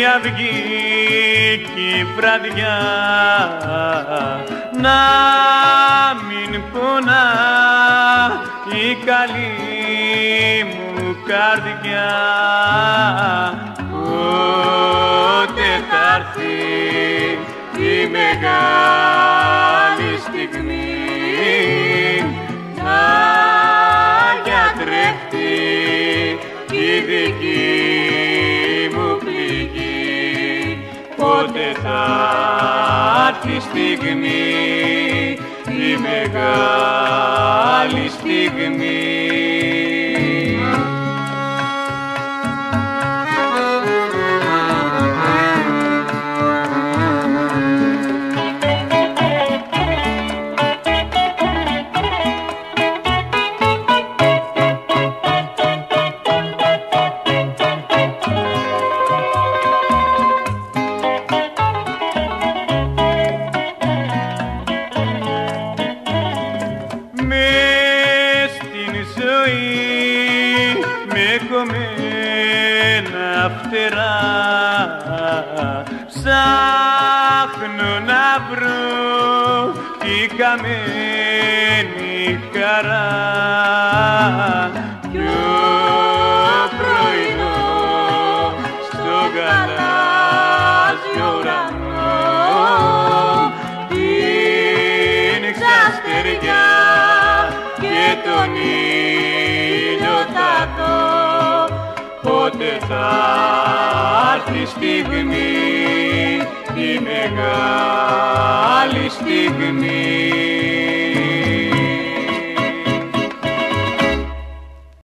αυγή κι η βραδιά να μην πονά η καλή μου καρδιά. Πότε θα έρθει η μεγάλη στιγμή να γιατρεύει τη δική μου πληγή. Πότε θα έρθει η στιγμή, η μεγάλη στιγμή. Με κομμένα φτερά ψάχνω να βρω τη χαμένη χαρά. Κι ο πρωινό στο γαλάζιο ουρανό την ξαστεριά και τον ήλιο θα δω. Πότε θα έρθει η στιγμή, η μεγάλη στιγμή.